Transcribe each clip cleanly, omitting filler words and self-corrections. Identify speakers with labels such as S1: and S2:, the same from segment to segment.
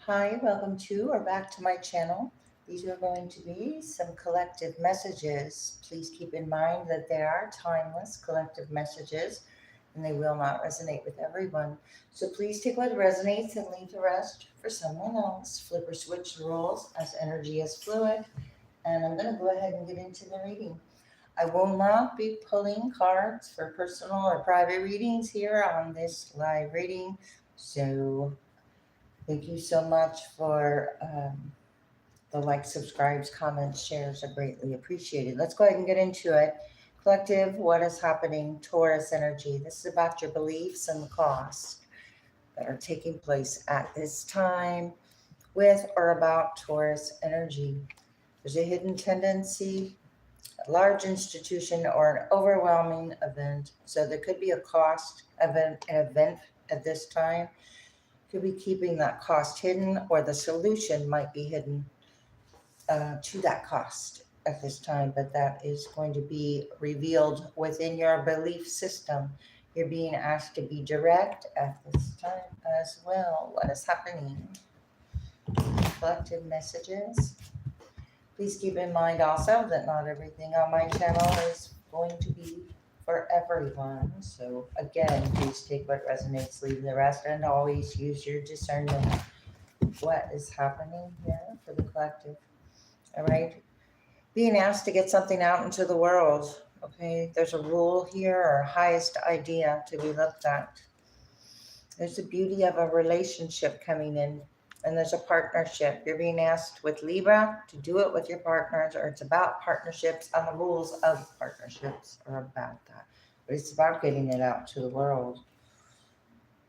S1: Hi, welcome to or back to my channel. These are going to be some collective messages. Please keep in mind that they are timeless collective messages and they will not resonate with everyone. So please take what resonates and leave the rest for someone else. Flip or switch the roles as energy is fluid. And I'm going to go ahead and get into the reading. I will not be pulling cards for personal or private readings here on this live reading. So thank you so much for the likes, subscribes, comments, shares are greatly appreciated. Let's go ahead and get into it. Collective, what is happening? Taurus energy. This is about your beliefs and the costs that are taking place at this time with or about Taurus energy. There's a hidden tendency, a large institution, or an overwhelming event. So there could be a cost event, an event at this time. Could be keeping that cost hidden, or the solution might be hidden to that cost at this time, but that is going to be revealed within your belief system. You're being asked to be direct at this time as well. What is happening? Collective messages. Please keep in mind also that not everything on my channel is going to be for everyone. So again, please take what resonates, leave the rest, and always use your discernment. What is happening here for the collective? All right. Being asked to get something out into the world. Okay. There's a rule here or highest idea to be looked at. There's the beauty of a relationship coming in, and there's a partnership. You're being asked with Libra to do it with your partners, or it's about partnerships, and the rules of partnerships are about that. But it's about getting it out to the world.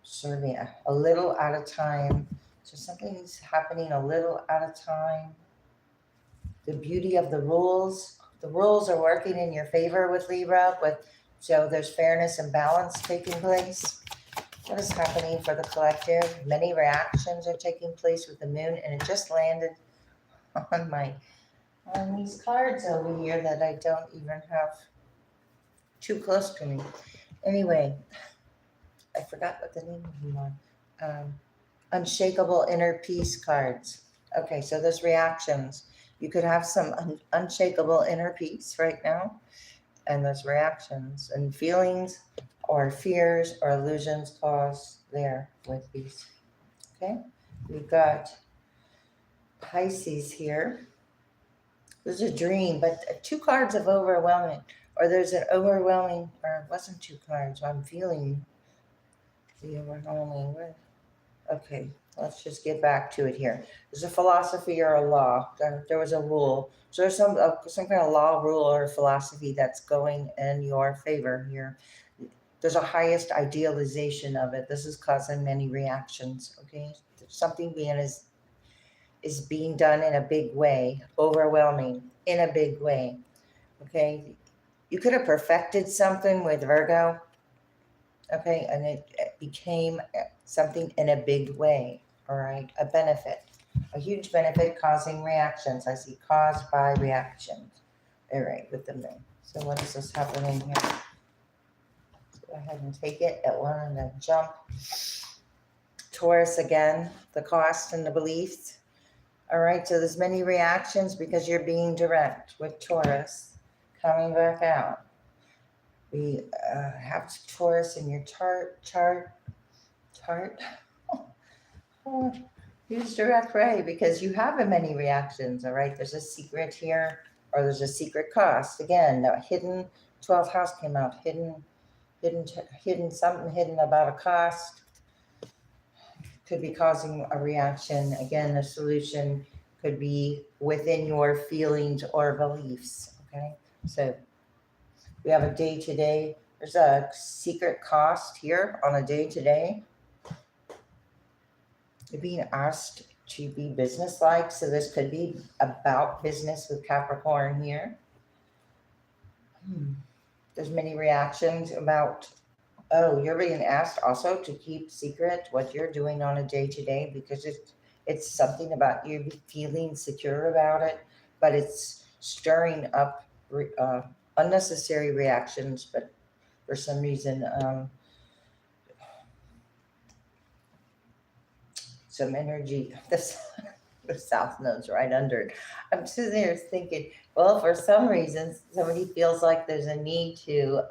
S1: Serving a little at a time. So something's happening a little at a time. The beauty of the rules. The rules are working in your favor with Libra, so there's fairness and balance taking place. What is happening for the collective? Many reactions are taking place with the moon, and it just landed on these cards over here that I don't even have too close to me. Anyway, I forgot what the name of them are. Unshakable inner peace cards. Okay, so there's reactions. You could have some unshakable inner peace right now, and there's reactions and feelings or fears or illusions caused there with these. Okay, we've got Pisces here. There's a dream, but two cards of overwhelming, or there's an overwhelming, or it wasn't two cards. I'm feeling the overwhelming. Okay, let's just get back to it here. There's a philosophy or a law. There was a rule. So there's some kind of law, rule, or philosophy that's going in your favor here. There's a highest idealization of it. This is causing many reactions. Okay, something is being done in a big way, overwhelming in a big way. Okay, you could have perfected something with Virgo. Okay, and it became something in a big way. All right, a benefit, a huge benefit causing reactions. I see caused by reactions. All right, with the moon. So what is this happening here? Let's go ahead and take it at one and then jump. Taurus again, the cost and the beliefs. All right, so there's many reactions because you're being direct with Taurus coming back out. We have Taurus in your chart. Use direct ray because you have many reactions. All right, there's a secret here, or there's a secret cost. Again, the hidden 12th house came out. Hidden, something hidden about a cost could be causing a reaction. Again, the solution could be within your feelings or beliefs. Okay, so we have a day-to-day. There's a secret cost here on a day-to-day. You're being asked to be business-like, so this could be about business with Capricorn here. There's many reactions about, oh, you're being asked also to keep secret what you're doing on a day-to-day because it's something about you feeling secure about it, but it's stirring up unnecessary reactions, but for some reason, some energy. The South Node's right under it. I'm sitting there thinking, well, for some reason, somebody feels like there's a need to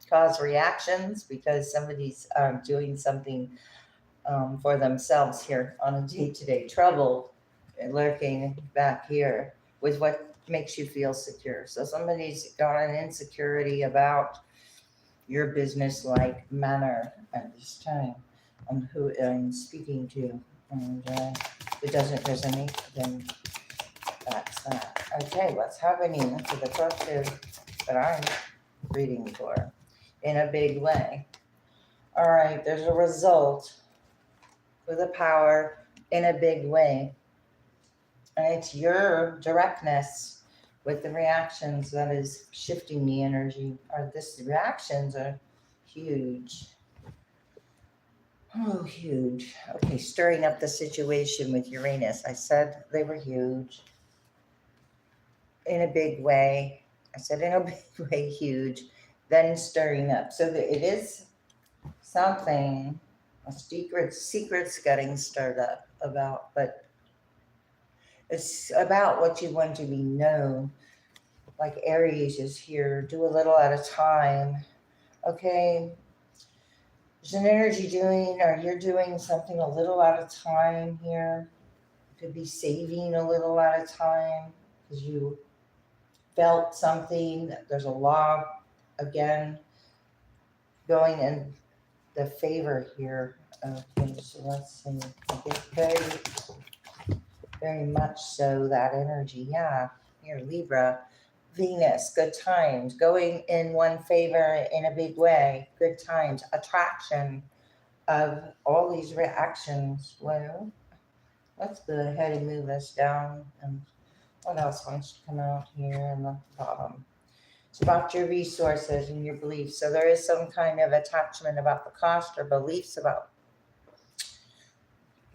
S1: cause reactions because somebody's doing something for themselves here on a day-to-day trouble lurking back here with what makes you feel secure. So somebody's got an insecurity about your business-like manner at this time on who I'm speaking to. And if it doesn't resonate, then that's that. Okay, what's happening to the collective that I'm reading for in a big way? All right, there's a result for the power in a big way. And it's your directness with the reactions that is shifting the energy. Or this reactions are huge. Oh, huge. Okay, stirring up the situation with Uranus. I said they were huge. In a big way. I said in a big way, huge. Then stirring up. So that it is something, a secret's getting stirred up about, but it's about what you want to be known. Like Aries is here, do a little at a time. Okay, there's an energy doing, or you're doing something a little at a time here. You could be saving a little at a time because you felt something. There's a law again going in the favor here. Okay, so let's see. It's very much so that energy. Yeah, here, Libra. Venus, good times, going in one favor in a big way, good times, attraction of all these reactions. Well, let's go ahead and move this down. And what else wants to come out here in the bottom? It's about your resources and your beliefs. So there is some kind of attachment about the cost or beliefs about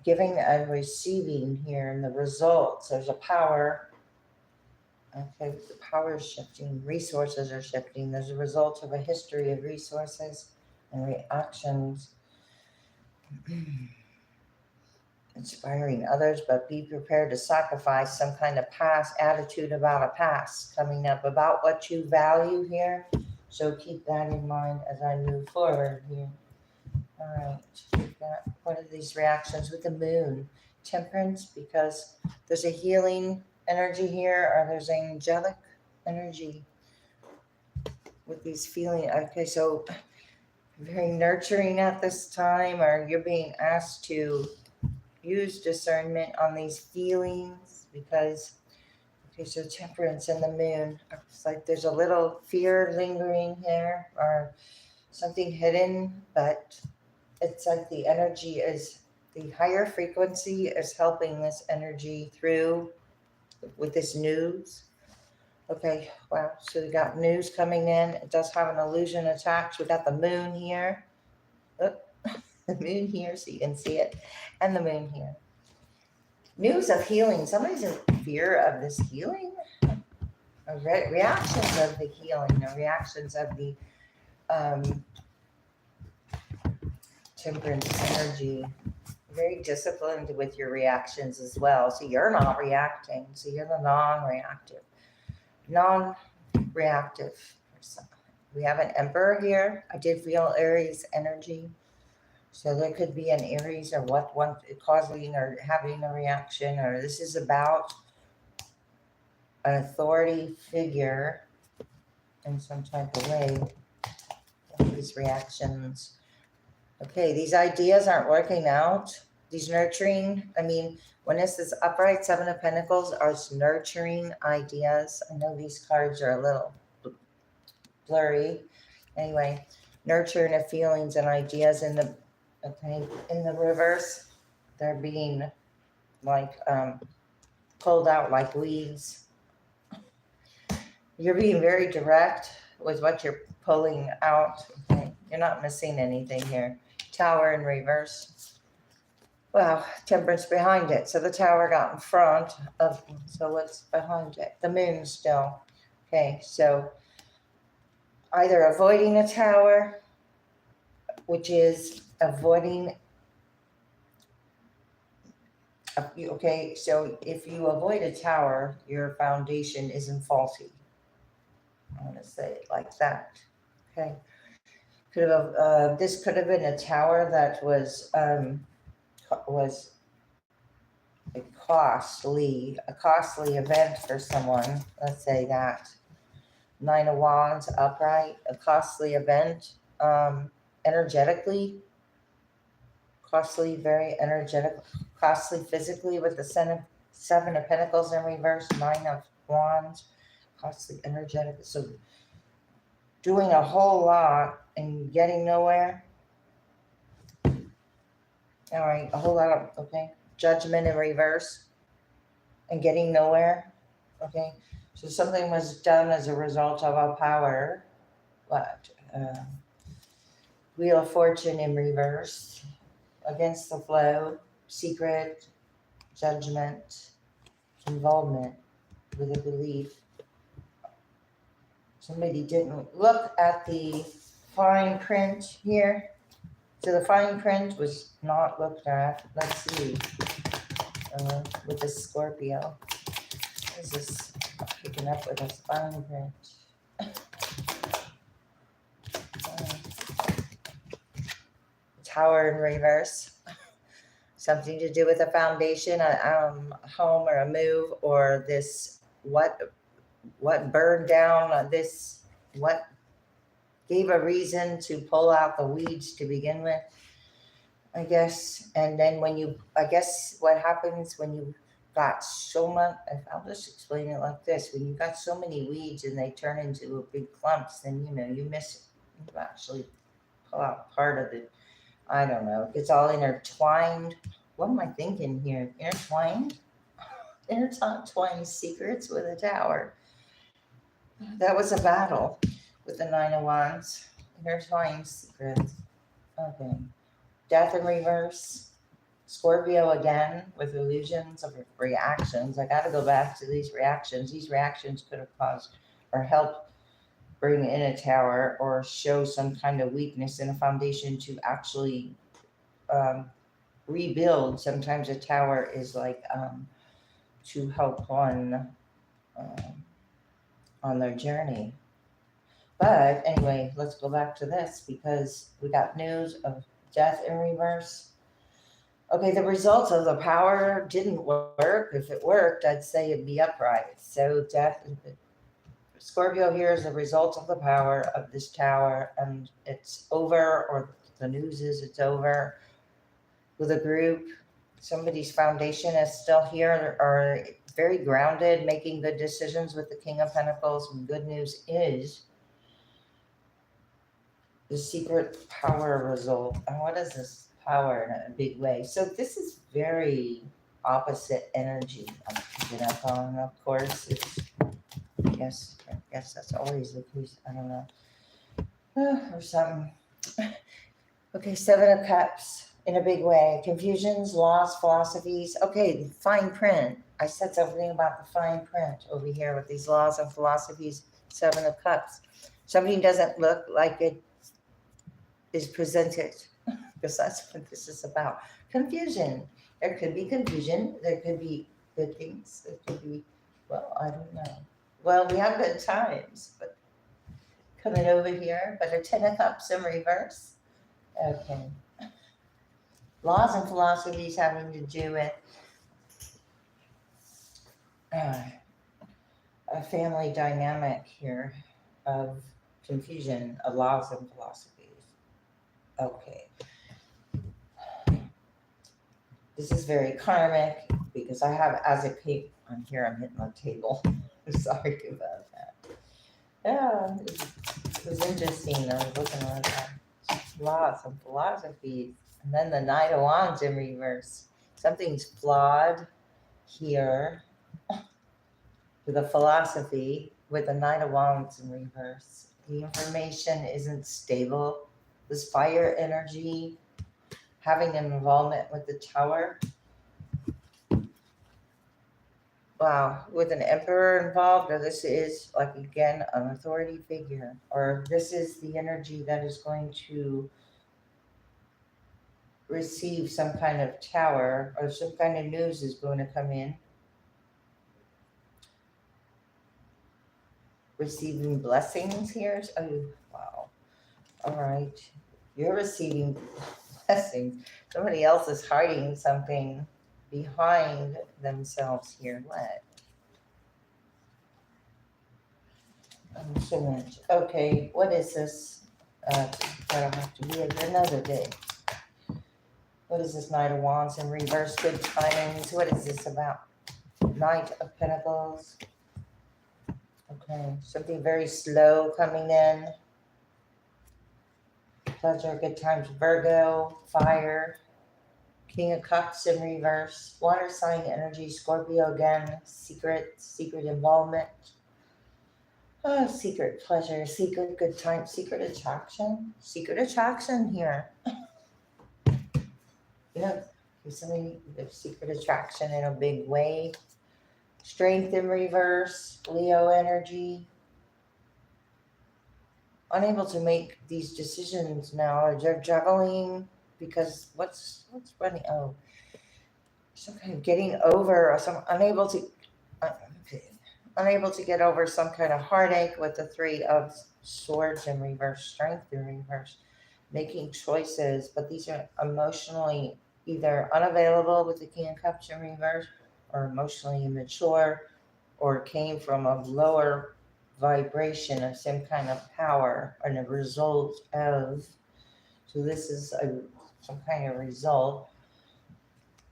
S1: giving and receiving here and the results. There's a power. Okay, the power is shifting, resources are shifting. There's a result of a history of resources and reactions. Inspiring others, but be prepared to sacrifice some kind of past attitude about a past coming up, about what you value here. So keep that in mind as I move forward here. All right, we've got one of these reactions with the moon, temperance, because there's a healing energy here, or there's angelic energy with these feelings. Okay, so very nurturing at this time, or you're being asked to use discernment on these feelings because, okay, so temperance and the moon. It's like there's a little fear lingering here or something hidden, but it's like the energy is, the higher frequency is helping this energy through with this news. Okay, wow, so we got news coming in. It does have an illusion attached. We got the moon here. Oh, the moon here, so you can see it, and the moon here. News of healing. Somebody's in fear of this healing. Reactions of the healing, or reactions of the temperance energy. Very disciplined with your reactions as well. So you're not reacting. So you're the non-reactive person. We have an emperor here. I did feel Aries energy. So there could be an Aries or what one causing or having a reaction, or this is about an authority figure in some type of way. These reactions. Okay, these ideas aren't working out. These nurturing, I mean, when this is upright, Seven of Pentacles are nurturing ideas. I know these cards are a little blurry. Anyway, nurturing of feelings and ideas in the, okay, in the reverse, they're being like pulled out like weeds. You're being very direct with what you're pulling out. Okay, you're not missing anything here. Tower in reverse. Wow, temperance behind it. So the tower got in front of, so what's behind it? The moon still. Okay, so either avoiding a tower, which is avoiding Okay, so if you avoid a tower, your foundation isn't faulty. I'm going to say it like that. Okay. This could have been a tower that was a costly event for someone. Let's say that. Nine of Wands upright, a costly event, energetically, costly, very energetic, costly physically with the Seven of Pentacles in reverse, Nine of Wands, costly, energetic. So doing a whole lot and getting nowhere. All right, a whole lot of, okay, Judgment in reverse and getting nowhere. Okay, so something was done as a result of a power. What? Wheel of Fortune in reverse, against the flow, secret, judgment, involvement with a belief. Somebody didn't look at the fine print here. So the fine print was not looked at. Let's see. With the Scorpio. What is this picking up with a fine print? Tower in reverse. Something to do with a foundation, a home or a move, or this, what burned down this, what gave a reason to pull out the weeds to begin with, I guess. And then I guess what happens when you got so much, I'll just explain it like this. When you got so many weeds and they turn into big clumps, then, you actually pull out part of it. I don't know. It's all intertwined. What am I thinking here? Intertwined secrets with a tower. That was a battle with the Nine of Wands. Intertwined secrets. Okay. Death in reverse. Scorpio again with illusions of reactions. I got to go back to these reactions. These reactions could have caused or helped bring in a tower or show some kind of weakness in a foundation to actually rebuild. Sometimes a tower is like to help on their journey. But anyway, let's go back to this because we got news of death in reverse. Okay, the results of the power didn't work. If it worked, I'd say it'd be upright. So death, Scorpio here is the result of the power of this tower, and it's over, or the news is it's over with a group. Somebody's foundation is still here, are very grounded, making good decisions with the King of Pentacles. And good news is the secret power result. And what is this power in a big way? So this is very opposite energy I'm picking up on. Of course, I guess that's always the case. I don't know. Or something. Okay, Seven of Cups in a big way. Confusions, laws, philosophies. Okay, the fine print. I said something about the fine print over here with these laws and philosophies. Seven of Cups. Something doesn't look like it is presented, because that's what this is about. Confusion. There could be confusion. There could be good things. There could be, well, I don't know. Well, we have good times, but coming over here, but a Ten of Cups in reverse. Okay. Laws and philosophies having to do with a family dynamic here of confusion of laws and philosophies. Okay. This is very karmic because I have as a cape on here. I'm hitting the table. Sorry about that. Yeah, it was interesting. I was looking at that. Laws and philosophies. And then the Knight of Wands in reverse. Something's flawed here with a philosophy with the Knight of Wands in reverse. The information isn't stable. This fire energy, having an involvement with the Tower. Wow, with an Emperor involved, or this is like, again, an authority figure, or this is the energy that is going to receive some kind of tower or some kind of news is going to come in. Receiving blessings here. Oh, wow. All right. You're receiving blessings. Somebody else is hiding something behind themselves here. What? So much. Okay, what is this? That'll have to be another day. What is this? Knight of Wands in reverse, good timings. What is this about? Knight of Pentacles. Okay, something very slow coming in. Pleasure, good times. Virgo, fire. King of Cups in reverse. Water sign energy, Scorpio again. Secret involvement. Oh, secret pleasure, secret good time, secret attraction here. You know, somebody with secret attraction in a big way. Strength in reverse, Leo energy. Unable to make these decisions now. They're juggling because what's running? Oh, some kind of getting over or some unable to get over some kind of heartache with the Three of Swords in reverse, Strength in reverse. Making choices, but these are emotionally either unavailable with the King of Cups in reverse or emotionally immature or came from a lower vibration of some kind of power and a result of. So this is some kind of result.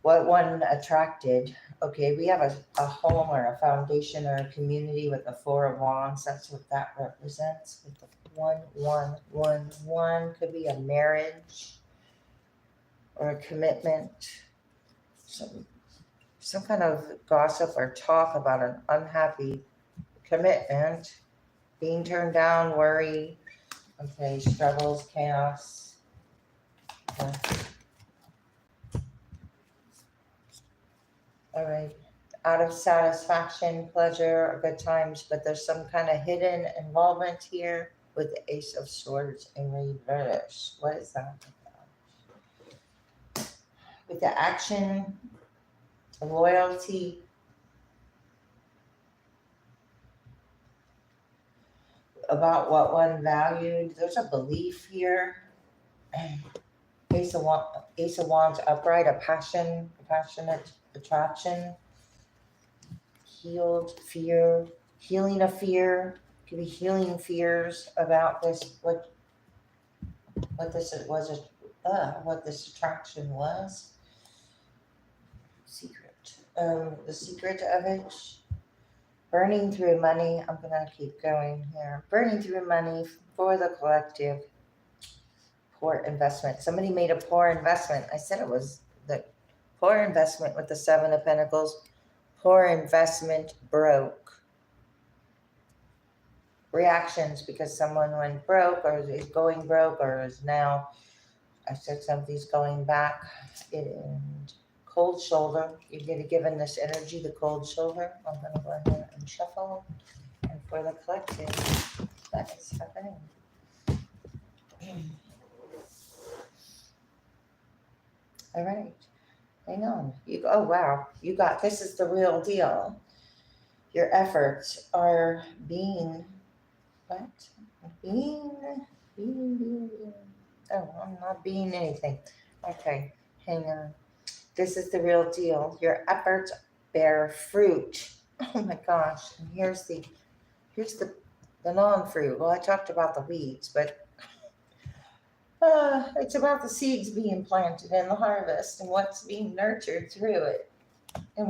S1: What one attracted. Okay, we have a home or a foundation or a community with the Four of Wands. That's what that represents. With the 1 could be a marriage or a commitment. Some kind of gossip or talk about an unhappy commitment, being turned down, worry. Okay, struggles, chaos. Okay. All right. Out of satisfaction, pleasure, or good times, but there's some kind of hidden involvement here with the Ace of Swords in reverse. What is that about? With the action, loyalty, about what one valued. There's a belief here. Ace of Wands upright, a passionate attraction. Healed fear, healing a fear. Could be healing fears about this. What this was. What this attraction was. Secret. The secret of it. Burning through money. I'm gonna keep going here. Burning through money for the collective. Poor investment. Somebody made a poor investment. I said it was the poor investment with the Seven of Pentacles. Poor investment broke. Reactions because someone went broke or is going broke or is now, I said something's going back. And cold shoulder. You get given this energy, the cold shoulder. I'm going to go ahead and shuffle. And for the collective, that is happening. All right. Hang on. Oh, wow. You got, this is the real deal. Your efforts are being, what? Being. Oh, I'm not being anything. Okay. Hang on. This is the real deal. Your efforts bear fruit. Oh my gosh. And here's the non-fruit. Well, I talked about the weeds, but it's about the seeds being planted and the harvest and what's being nurtured through it. And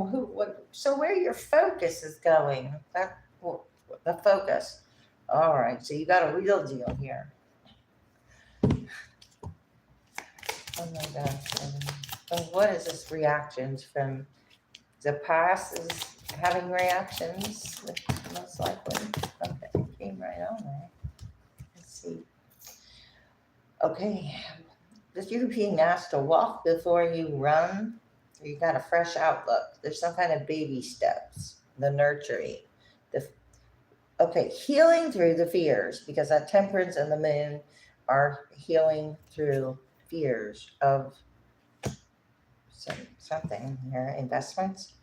S1: so where your focus is going, the focus. All right, so you got a real deal here. Oh my gosh. What is this reactions from the past is having reactions, most likely. Okay, it came right on there. Let's see. Okay, this you're being asked to walk before you run. You got a fresh outlook. There's some kind of baby steps, the nurturing. Okay, healing through the fears, because that Temperance and the Moon are healing through fears of something here, investments.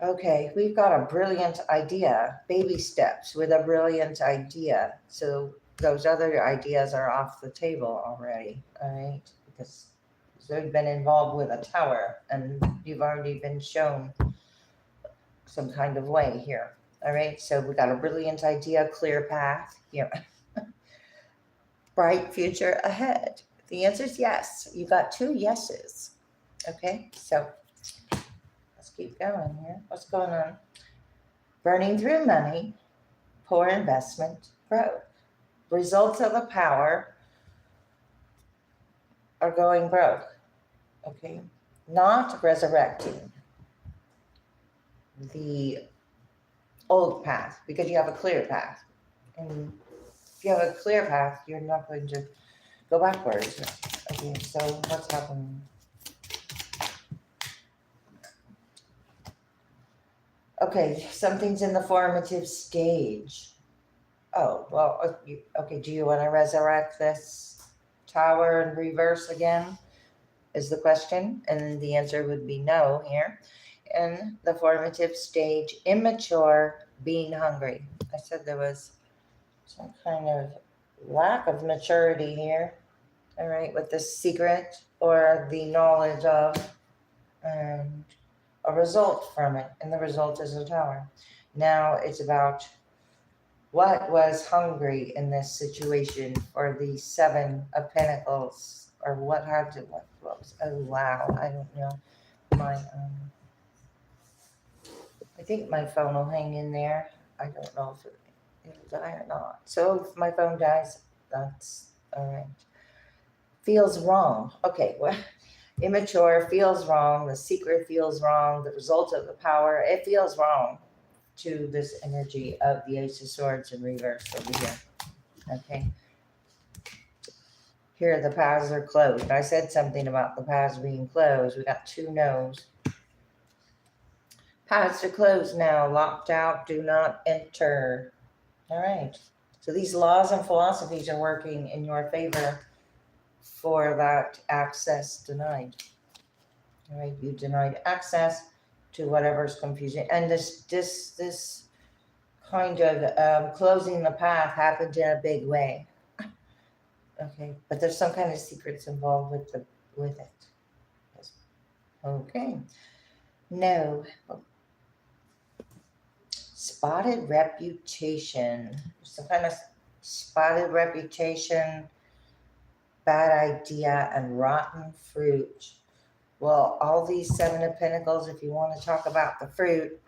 S1: Okay, we've got a brilliant idea, baby steps with a brilliant idea. So those other ideas are off the table already, all right? Because they've been involved with a tower and you've already been shown some kind of way here. All right, so we got a brilliant idea, clear path here. Bright future ahead. The answer is yes. You got 2 yeses. Okay, so let's keep going here. What's going on? Burning through money, poor investment, broke. Results of the power are going broke. Okay, not resurrecting the old path because you have a clear path. And if you have a clear path, you're not going to go backwards. Okay, so what's happening? Okay, something's in the formative stage. Oh, well, okay, do you want to resurrect this tower in reverse again? Is the question. And the answer would be no here. In the formative stage, immature, being hungry. I said there was some kind of lack of maturity here, all right, with the secret or the knowledge of and a result from it. And the result is a tower. Now it's about what was hungry in this situation for the 7 of Pentacles, or what had to, what was, oh wow, I don't know. I think my phone will hang in there. I don't know if it'll die or not. So if my phone dies, that's all right. Feels wrong. Okay, well, immature feels wrong. The secret feels wrong. The result of the power, it feels wrong to this energy of the Ace of Swords in reverse over here. Okay. Here the paths are closed. I said something about the paths being closed. We got 2 no's. Paths are closed now. Locked out. Do not enter. All right. So these laws and philosophies are working in your favor for that access denied. All right. You denied access to whatever's confusing. And this kind of closing the path happened in a big way. Okay, but there's some kind of secrets involved with it. Okay. No. Spotted reputation. Some kind of spotted reputation, bad idea, and rotten fruit. Well, all these 7 of Pentacles, if you want to talk about the fruit,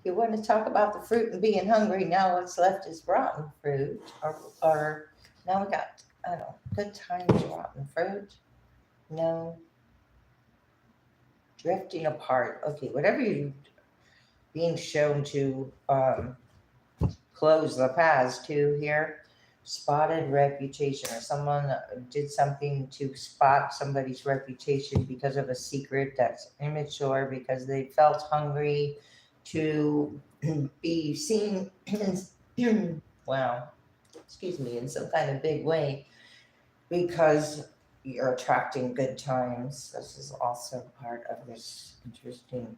S1: you want to talk about the fruit and being hungry, now what's left is rotten fruit. Or now we got, I don't know, good times, rotten fruit. No. Drifting apart. Okay, whatever you being shown to close the paths to here. Spotted reputation, or someone did something to spot somebody's reputation because of a secret that's immature, because they felt hungry to be seen wow, excuse me, in some kind of big way, because you're attracting good times. This is also part of this interesting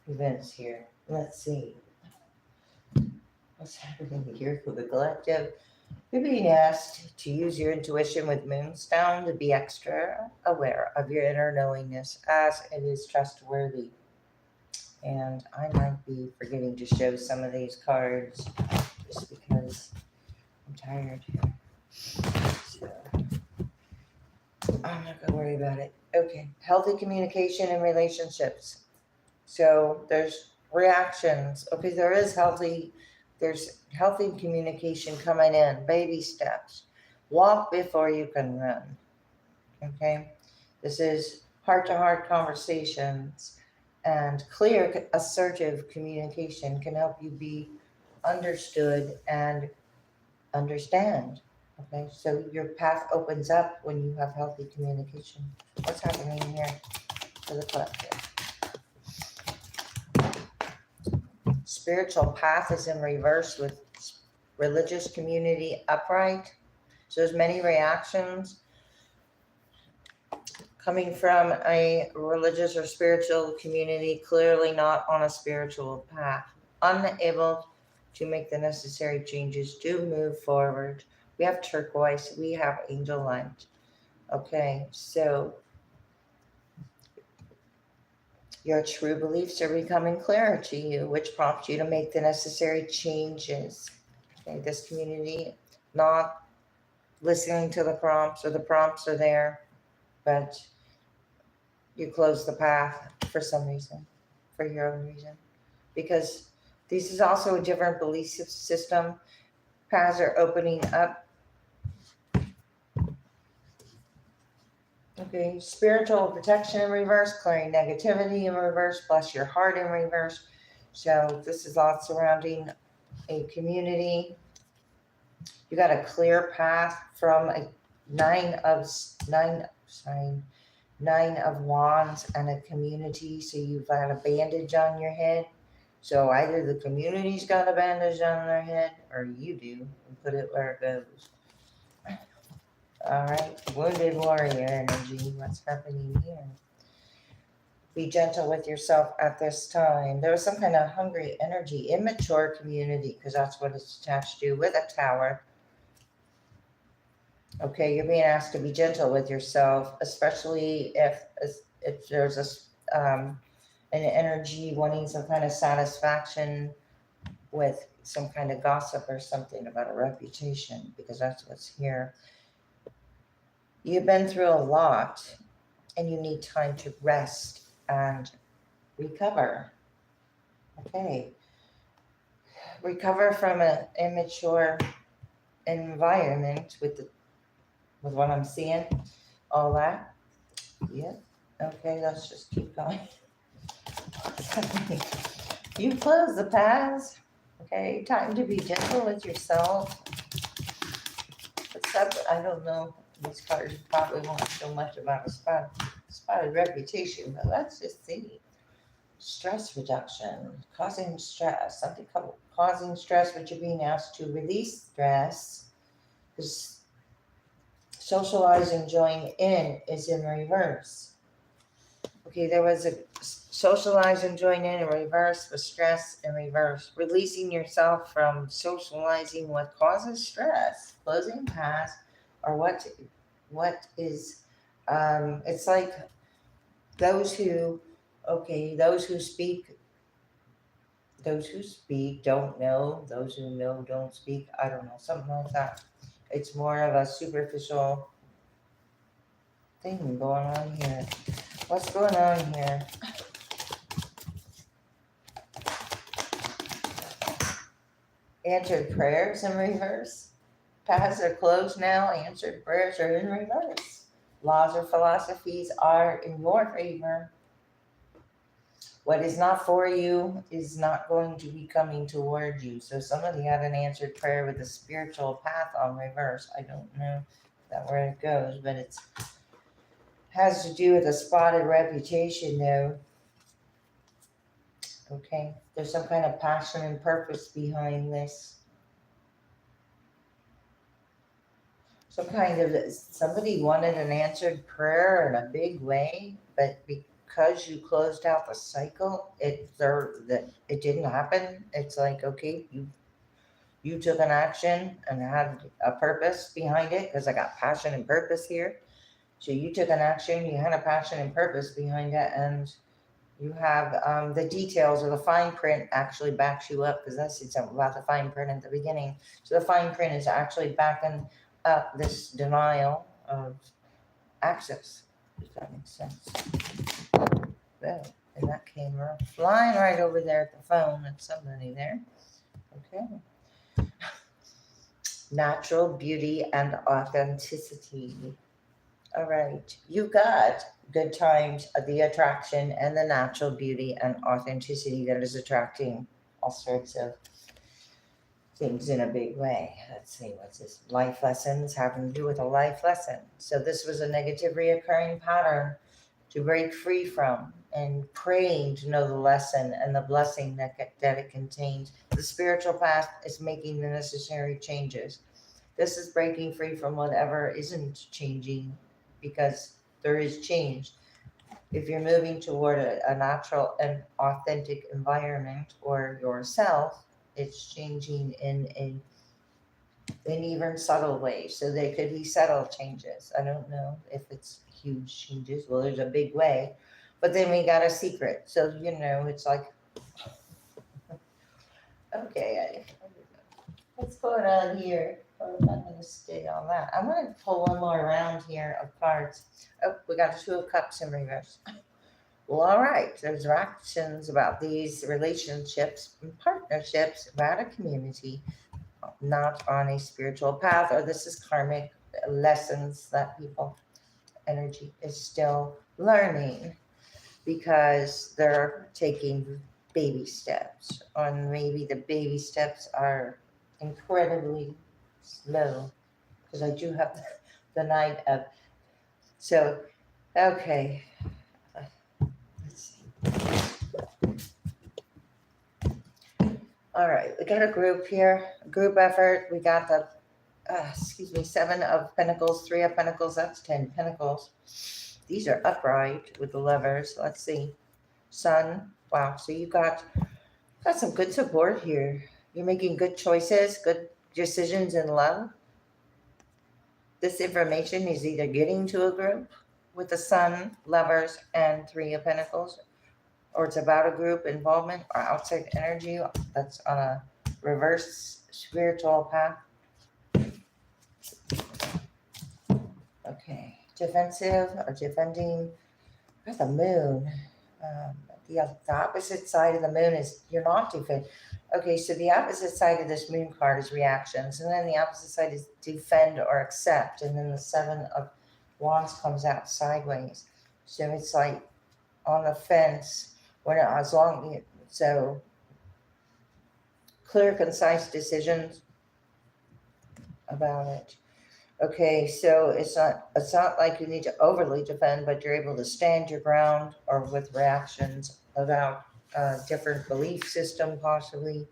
S1: events here. Let's see what's happening here for the collective. You're being asked to use your intuition with Moonstone to be extra aware of your inner knowingness, as it is trustworthy. And I might be forgetting to show some of these cards just because I'm tired. So I'm not going to worry about it. Okay. Healthy communication and relationships. So there's reactions. Okay, there's healthy communication coming in. Baby steps. Walk before you can run. Okay. This is heart-to-heart conversations, and clear, assertive communication can help you be understood and understand. Okay, so your path opens up when you have healthy communication. What's happening here for the collective? Spiritual path is in reverse with religious community upright. So there's many reactions. coming from a religious or spiritual community, clearly not on a spiritual path, unable to make the necessary changes to move forward. We have turquoise, we have angel light. Okay, so your true beliefs are becoming clearer to you, which prompts you to make the necessary changes. Okay, this community, not listening to the prompts, or the prompts are there, but you close the path for some reason, for your own reason. Because this is also a different belief system. Paths are opening up. Okay, spiritual protection in reverse, clearing negativity in reverse, bless your heart in reverse. So this is all surrounding a community. You got a clear path from a nine of wands and a community. So you've got a bandage on your head. So either the community's got a bandage on their head, or you do, and put it where it goes. All right, wounded warrior energy. What's happening here? Be gentle with yourself at this time. There was some kind of hungry energy, immature community, because that's what it's attached to, with a tower. Okay, you're being asked to be gentle with yourself, especially if there's an energy wanting some kind of satisfaction with some kind of gossip or something about a reputation, because that's what's here. You've been through a lot, and you need time to rest and recover. Okay. Recover from an immature environment with what I'm seeing, all that. Yeah. Okay, let's just keep going. You close the paths. Okay, time to be gentle with yourself. Except, I don't know, these cards probably won't so much about a spotted reputation, but let's just see. Stress reduction, causing stress, something causing stress, but you're being asked to release stress. Because socialize and join in is in reverse. Okay, there was a socialize and join in reverse, with stress in reverse. Releasing yourself from socializing what causes stress, closing paths, or what is, it's like those who speak don't know, those who know don't speak. I don't know, something like that. It's more of a superficial thing going on here. What's going on here? Answered prayers in reverse. Paths are closed now. Answered prayers are in reverse. Laws or philosophies are in your favor. What is not for you is not going to be coming toward you. So somebody had an answered prayer with a spiritual path on reverse. I don't know where it goes, but it has to do with a spotted reputation, though. Okay, there's some kind of passion and purpose behind this. Somebody wanted an answered prayer in a big way, but because you closed out the cycle, it didn't happen. It's like, okay, you took an action and had a purpose behind it, because I got passion and purpose here. So you took an action, you had a passion and purpose behind it, and you have the details, or the fine print actually backs you up, because I said something about the fine print at the beginning. So the fine print is actually backing up this denial of access, if that makes sense. Well, and that came flying right over there at the phone. That's somebody there. Okay. Natural beauty and authenticity. All right, you got good times, the attraction and the natural beauty and authenticity that is attracting all sorts of things in a big way. Let's see, what's this? Life lessons, having to do with a life lesson. So this was a negative reoccurring pattern to break free from, and praying to know the lesson and the blessing that it contains. The spiritual path is making the necessary changes. This is breaking free from whatever isn't changing, because there is change. If you're moving toward a natural and authentic environment or yourself, it's changing in even subtle ways. So there could be subtle changes. I don't know if it's huge changes. Well, there's a big way, but then we got a secret. So, it's like, okay, what's going on here? Oh, I'm not going to stay on that. I'm going to pull one more round here of cards. Oh, we got a Two of Cups in reverse. Well, all right. There's actions about these relationships and partnerships about a community, not on a spiritual path, or this is karmic lessons that people energy is still learning because they're taking baby steps, and maybe the baby steps are incredibly slow because I do have the Knight of. So, okay, let's see. All right, we got a group here, a group effort. We got the, Seven of Pentacles, Three of Pentacles. That's 10 Pentacles. These are upright with the lovers. Let's see. Sun. Wow. So you got some good support here. You're making good choices, good decisions in love. This information is either getting to a group with the Sun, lovers, and Three of Pentacles, or it's about a group involvement or outside energy that's on a reverse spiritual path. Okay, defensive or defending. Got the Moon. The opposite side of the Moon is you're not defending. Okay, so the opposite side of this Moon card is reactions, and then the opposite side is defend or accept, and then the Seven of Wands comes out sideways. So it's like on the fence. So clear, concise decisions about it. Okay, so it's not like you need to overly defend, but you're able to stand your ground or with reactions about a different belief system possibly,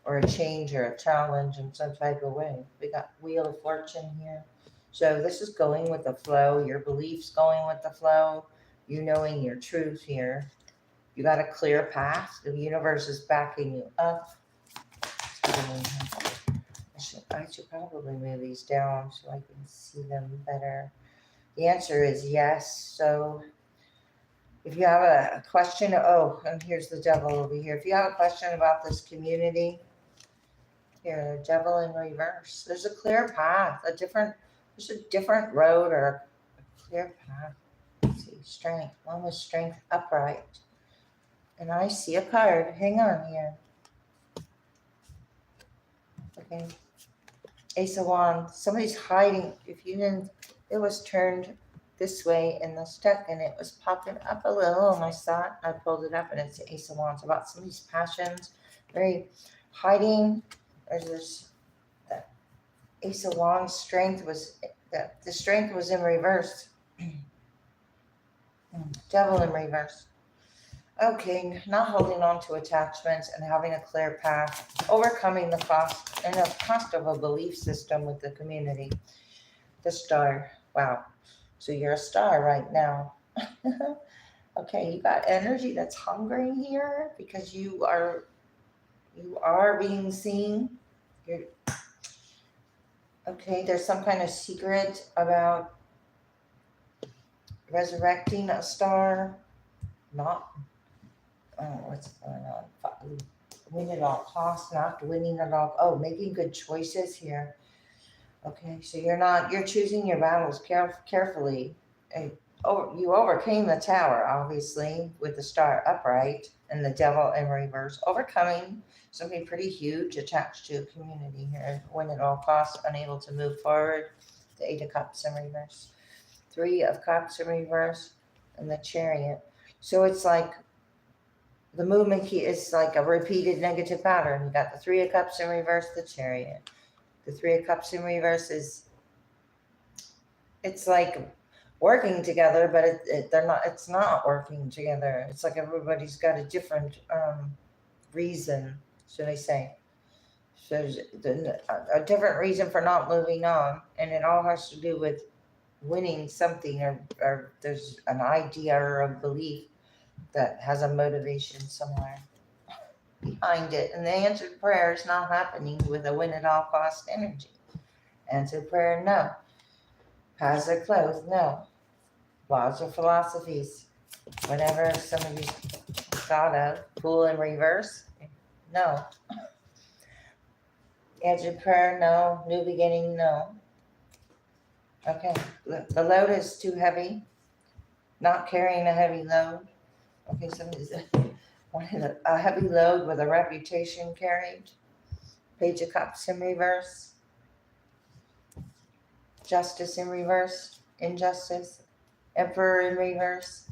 S1: or a change or a challenge in some type of way. We got Wheel of Fortune here. So this is going with the flow, your beliefs going with the flow, you knowing your truth here. You got a clear path. The universe is backing you up. I should probably move these down so I can see them better. The answer is yes. So if you have a question, and here's the Devil over here. If you have a question about this community, here, the Devil in reverse. There's a clear path, there's a different road or a clear path. Let's see, Strength. One with Strength upright. And I see a card. Hang on here. Okay. Ace of Wands. Somebody's hiding. If you didn't, it was turned this way in the deck and it was popping up a little. And I saw it. I pulled it up and it's the Ace of Wands about somebody's passions. Very hiding. There's this Ace of Wands. Strength was the strength was in reverse. Devil in reverse. Okay, not holding on to attachments and having a clear path, overcoming the cost of a belief system with the community. The Star. Wow. So you're a star right now. Okay, you got energy that's hungry here because you are being seen. Okay, there's some kind of secret about resurrecting a star. What's going on? Win at all costs, not winning at all. Oh, making good choices here. Okay, so you're choosing your battles carefully. You overcame the Tower, obviously, with the Star upright and the Devil in reverse. Overcoming something pretty huge attached to a community here. Win at all costs, unable to move forward. The Eight of Cups in reverse. Three of Cups in reverse. And the Chariot. So it's like the movement key is like a repeated negative pattern. You got the Three of Cups in reverse, the Chariot. The Three of Cups in reverse it's like working together, but it's not working together. It's like everybody's got a different reason, should I say. So there's a different reason for not moving on. And it all has to do with winning something, or there's an idea or a belief that has a motivation somewhere behind it. And the answered prayer is not happening with a win at all cost energy. Answered prayer, no. Paths are closed, no. Laws or philosophies, whatever some of you thought of, pool in reverse, no. Answered prayer, no. New beginning, no. Okay, the load is too heavy. Not carrying a heavy load. Okay, somebody's wanted a heavy load with a reputation carried. Page of Cups in reverse. Justice in reverse. Injustice. Emperor in reverse.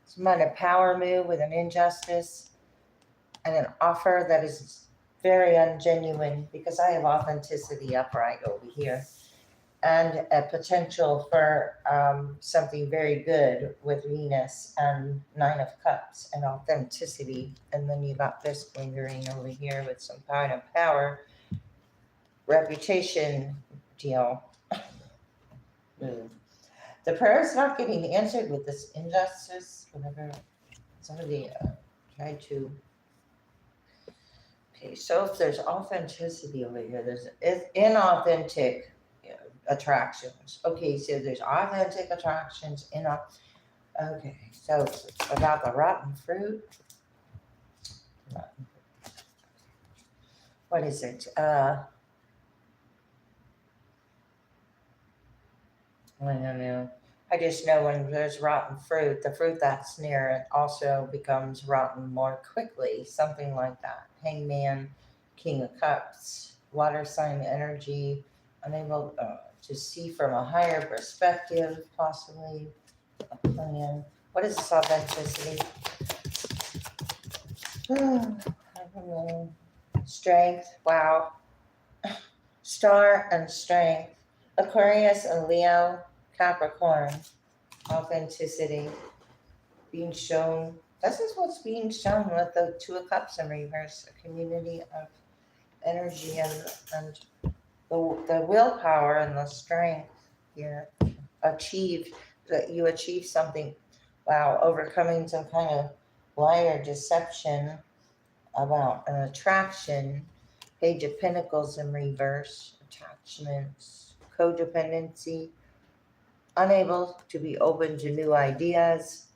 S1: Some kind of power move with an injustice and an offer that is very ungenuine, because I have authenticity upright over here, and a potential for something very good with Venus and Nine of Cups and authenticity. And then you got this lingering over here with some kind of power, reputation deal. The prayer is not getting answered with this injustice, whatever. Somebody tried to. Okay, so if there's authenticity over here, there's inauthentic attractions. Okay, so there's authentic attractions in a. Okay, so it's about the rotten fruit. What is it? I don't know. I just know when there's rotten fruit, the fruit that's near it also becomes rotten more quickly. Something like that. Hangman, King of Cups, water sign energy, unable to see from a higher perspective, possibly a plan. What is this authenticity? I don't know. Strength, wow. Star and strength. Aquarius and Leo, Capricorn. Authenticity. Being shown. This is what's being shown with the Two of Cups in reverse. A community of energy and the willpower and the strength here. Achieved, that you achieve something. Wow, overcoming some kind of lie or deception about an attraction. Page of Pentacles in reverse. Attachments. Codependency. Unable to be open to new ideas.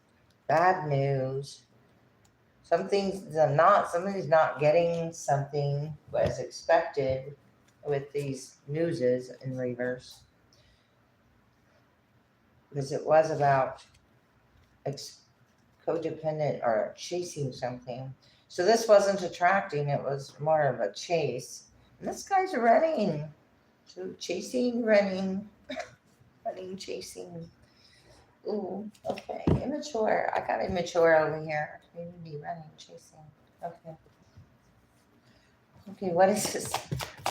S1: Bad news. Somebody's not getting something as expected with these newses in reverse. Because it was about codependent or chasing something. So this wasn't attracting, it was more of a chase. And this guy's running. So chasing, running, running, chasing. Ooh, okay. Immature. I got immature over here. Maybe running, chasing. Okay. Okay, what is this?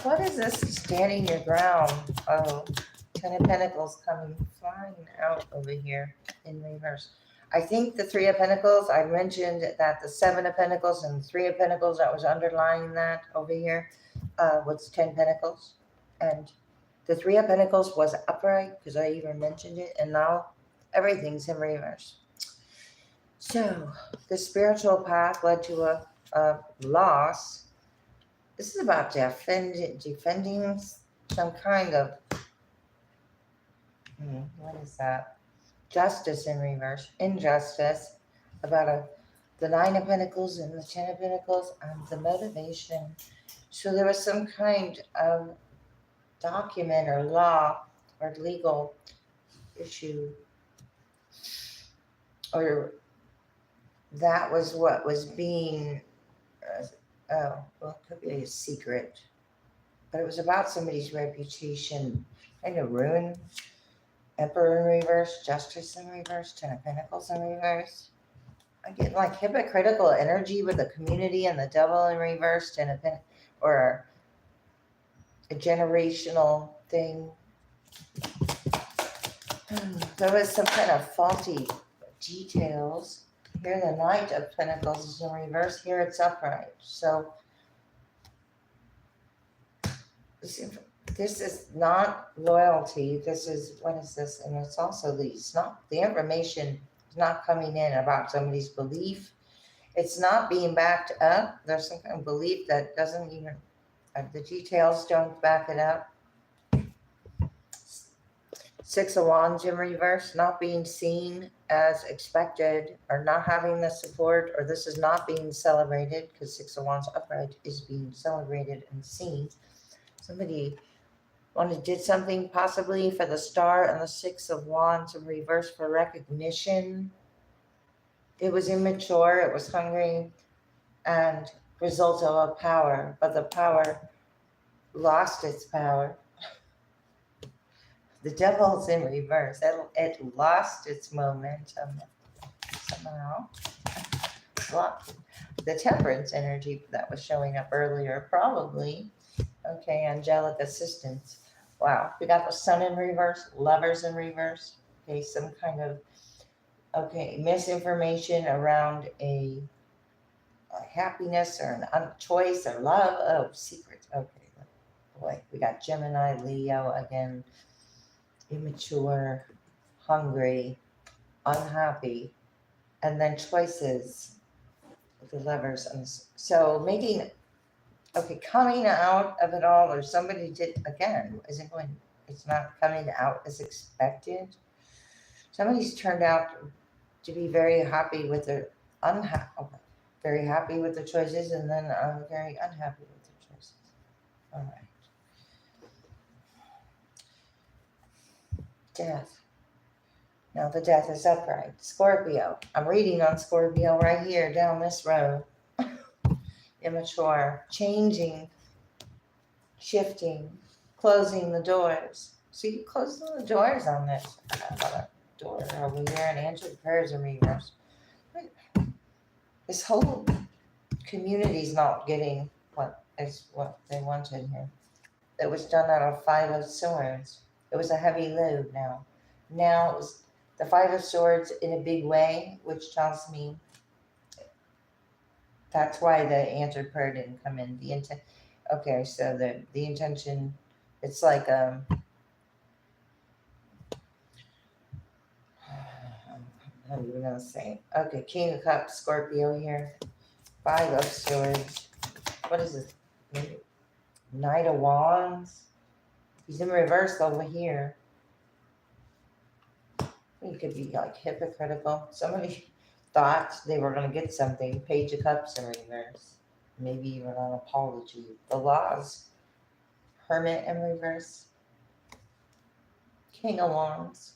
S1: What is this standing your ground? Oh, Ten of Pentacles coming flying out over here in reverse. I think the Three of Pentacles, I mentioned that the Seven of Pentacles and Three of Pentacles, that was underlying that over here, was 10 Pentacles. And the Three of Pentacles was upright, because I even mentioned it, and now everything's in reverse. So the spiritual path led to a loss. This is about defending some kind of, what is that? Justice in reverse, injustice, about the Nine of Pentacles and the Ten of Pentacles, and the motivation. So there was some kind of document or law or legal issue, or that was what was being, well, it could be a secret, but it was about somebody's reputation, kind of ruin. Emperor in reverse, Justice in reverse, Ten of Pentacles in reverse. I get like hypocritical energy with the community and the Devil in reverse, Ten of Pentacles, or a generational thing. There was some kind of faulty details. Here the Knight of Pentacles is in reverse. Here it's upright. So This is not loyalty. This is, what is this? And it's also it's not, the information is not coming in about somebody's belief. It's not being backed up. There's some kind of belief that doesn't even, the details don't back it up. Six of Wands in reverse, not being seen as expected, or not having the support, or this is not being celebrated, because Six of Wands upright is being celebrated and seen. Somebody did something possibly for the Star and the Six of Wands in reverse for recognition. It was immature, it was hungry, and result of a power, but the power lost its power. The Devil's in reverse. It lost its momentum somehow. The Temperance energy that was showing up earlier, probably. Okay, angelic assistance. Wow, we got the Sun in reverse, Lovers in reverse. Okay, some kind of, misinformation around a happiness or a choice or love. Oh, secrets. Okay, boy, we got Gemini, Leo again. Immature, hungry, unhappy, and then choices, the Lovers. And so making, coming out of it all, or somebody did, again, it's not coming out as expected. Somebody's turned out to be very happy with their very happy with the choices, and then very unhappy with the choices. All right. Death. Now the Death is upright. Scorpio. I'm reading on Scorpio right here down this road. Immature. Changing. Shifting. Closing the doors. See, closing the doors on this. Door over here and answered prayers in reverse. This whole community's not getting what they wanted here. It was done out of Five of Swords. It was a heavy load now. Now it was the Five of Swords in a big way, which tells me that's why the answered prayer didn't come in. The intent. Okay, so the intention, it's like I'm not even gonna say. Okay, King of Cups, Scorpio here. Five of Swords. What is this? Knight of Wands. He's in reverse over here. He could be like hypocritical. Somebody thought they were going to get something. Page of Cups in reverse. Maybe even an apology. The Laws. Hermit in reverse. King of Wands.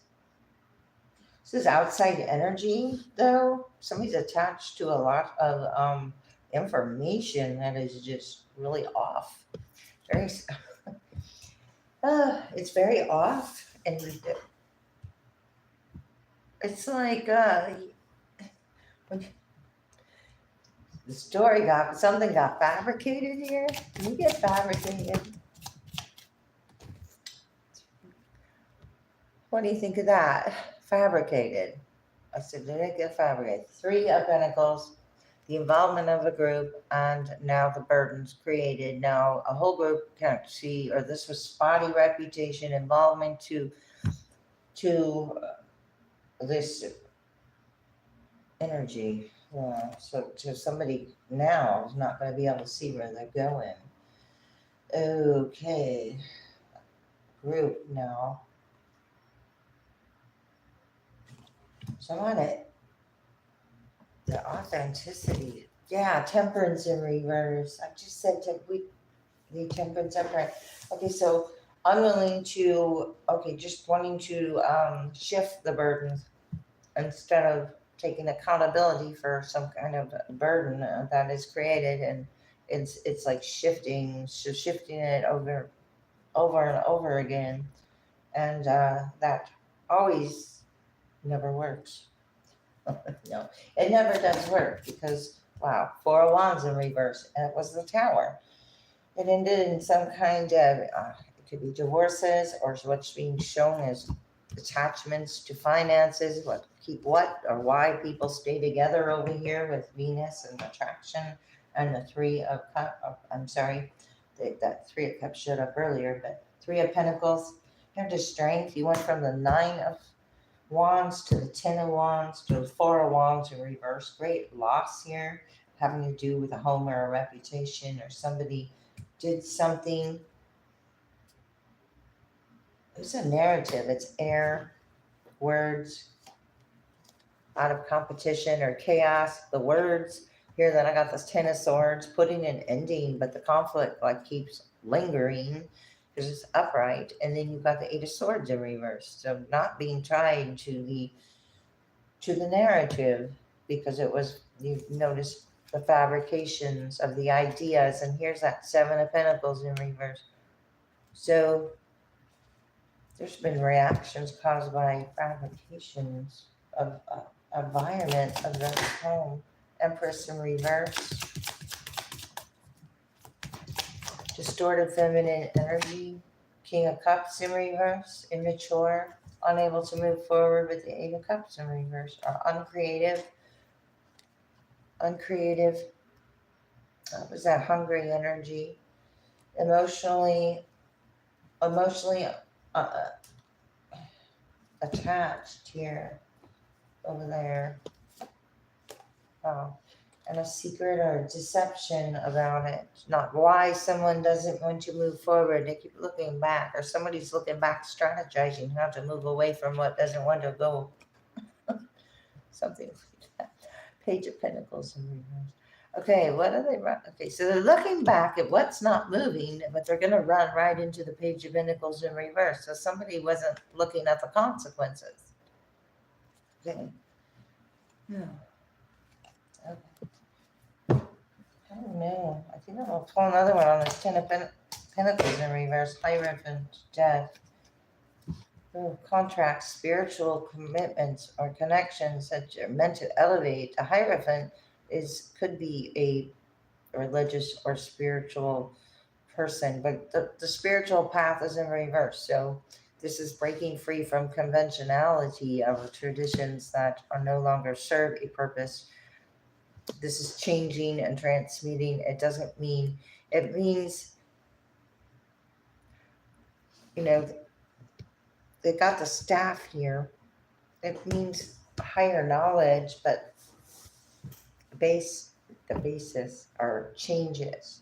S1: This is outside energy, though. Somebody's attached to a lot of information that is just really off. It's very off, and it's like when the story something got fabricated here. Can you get fabricated? What do you think of that? Fabricated. I said, did it get fabricated? Three of Pentacles, the involvement of a group, and now the burdens created. Now a whole group can't see, or this was spotty reputation, involvement to this energy. So somebody now is not going to be able to see where they're going. Okay. Group now. So I want it. The authenticity. Yeah, Temperance in reverse. I just said the Temperance upright. Okay, so unwilling to, just wanting to shift the burden instead of taking accountability for some kind of burden that is created, and it's like shifting it over and over again, and that always never works. No, it never does work because, wow, Four of Wands in reverse, and it was the Tower. It ended in some kind of, it could be divorces, or what's being shown as attachments to finances, what or why people stay together over here with Venus and attraction, and the Three of Cups. I'm sorry, that Three of Cups showed up earlier, but Three of Pentacles. Here's the strength. You went from the Nine of Wands to the Ten of Wands to the Four of Wands in reverse. Great loss here, having to do with a home or a reputation, or somebody did something. It's a narrative. It's air, words, out of competition or chaos. The words here, that I got this Ten of Swords, putting an ending, but the conflict like keeps lingering because it's upright. And then you've got the Eight of Swords in reverse. So not being tied to the narrative, because it was, you notice the fabrications of the ideas. And here's that Seven of Pentacles in reverse. So there's been reactions caused by fabrications of environment of the home. Empress in reverse. Distorted feminine energy. King of Cups in reverse. Immature. Unable to move forward with the Eight of Cups in reverse. Or uncreative. What was that? Hungry energy. Emotionally attached here. Over there. Oh, and a secret or deception about it. Not why someone doesn't want to move forward. They keep looking back, or somebody's looking back, strategizing how to move away from what doesn't want to go. Something like that. Page of Pentacles in reverse. Okay, what are they? Okay, so they're looking back at what's not moving, but they're going to run right into the Page of Pentacles in reverse. So somebody wasn't looking at the consequences. Okay. Yeah. Okay. I don't know. I think I'm going to pull another one on this Ten of Pentacles in reverse. Hierophant, death. Oh, contracts, spiritual commitments or connections that you're meant to elevate. A Hierophant could be a religious or spiritual person, but the spiritual path is in reverse. So this is breaking free from conventionality of traditions that are no longer serve a purpose. This is changing and transmuting. It doesn't mean, it means, you know, they got the staff here. It means higher knowledge, but the basis are changes.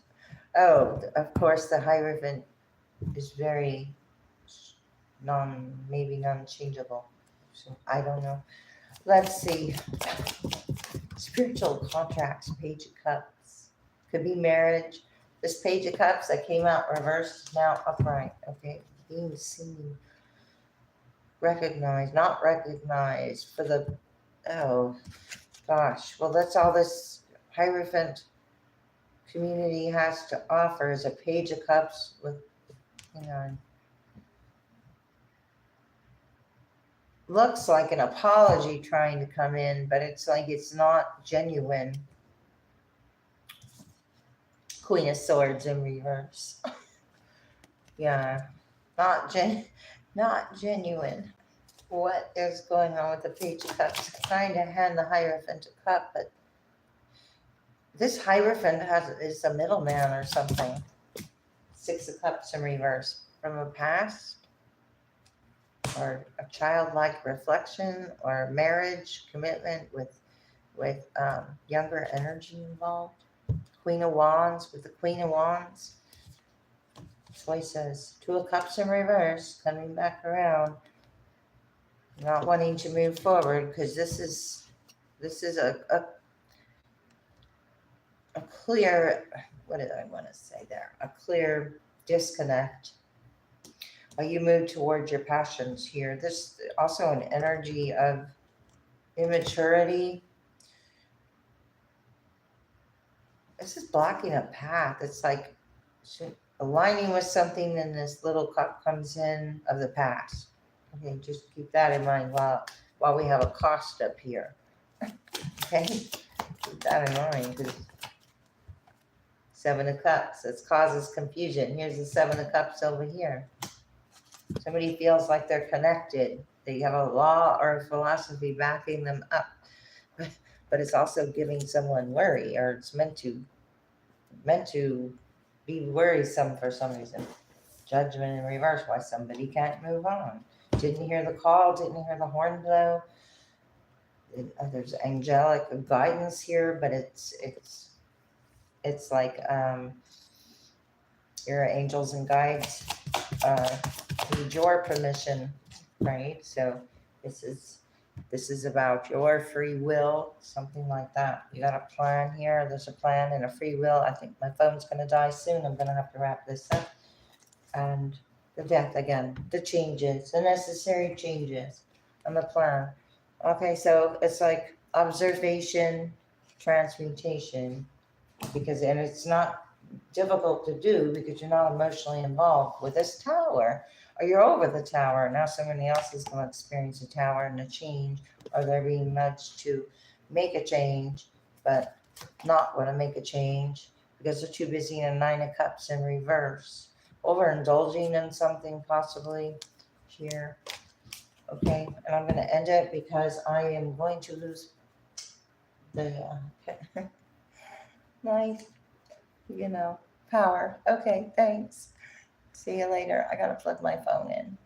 S1: Oh, of course, the Hierophant is very maybe non-changeable. So I don't know. Let's see. Spiritual contracts, Page of Cups. Could be marriage. This Page of Cups that came out reversed, now upright. Okay. Being seen. Recognized, not recognized for the, oh gosh. Well, that's all this Hierophant community has to offer is a Page of Cups with, hang on. Looks like an apology trying to come in, but it's like it's not genuine. Queen of Swords in reverse. Yeah, not genuine. What is going on with the Page of Cups? Trying to hand the Hierophant a cup, but this Hierophant is a middleman or something. Six of Cups in reverse. From a past, or a childlike reflection, or marriage, commitment with younger energy involved. Queen of Wands with the Queen of Wands. Choices. Two of Cups in reverse, coming back around. Not wanting to move forward because this is a clear, what did I want to say there? A clear disconnect. You move towards your passions here. This also an energy of immaturity. This is blocking a path. It's like aligning with something, and this little cup comes in of the past. Okay, just keep that in mind while we have a cost up here. Okay, keep that in mind, because Seven of Cups, it causes confusion. Here's the Seven of Cups over here. Somebody feels like they're connected. They have a law or a philosophy backing them up, but it's also giving someone worry, or it's meant to be worrisome for some reason. Judgment in reverse, why somebody can't move on. Didn't hear the call, didn't hear the horn blow. There's angelic guidance here, but it's like your angels and guides need your permission, right? So this is about your free will, something like that. You got a plan here. There's a plan and a free will. I think my phone's going to die soon. I'm going to have to wrap this up. And the death again, the changes, the necessary changes, and the plan. Okay, so it's like observation, transmutation, and it's not difficult to do because you're not emotionally involved with this tower, or you're over the tower. Now somebody else is going to experience a tower and a change, or they're being nudged to make a change, but not want to make a change because they're too busy in a Nine of Cups in reverse, overindulging in something possibly here. Okay, and I'm going to end it because I am going to lose the my power. Okay, thanks. See you later. I gotta plug my phone in.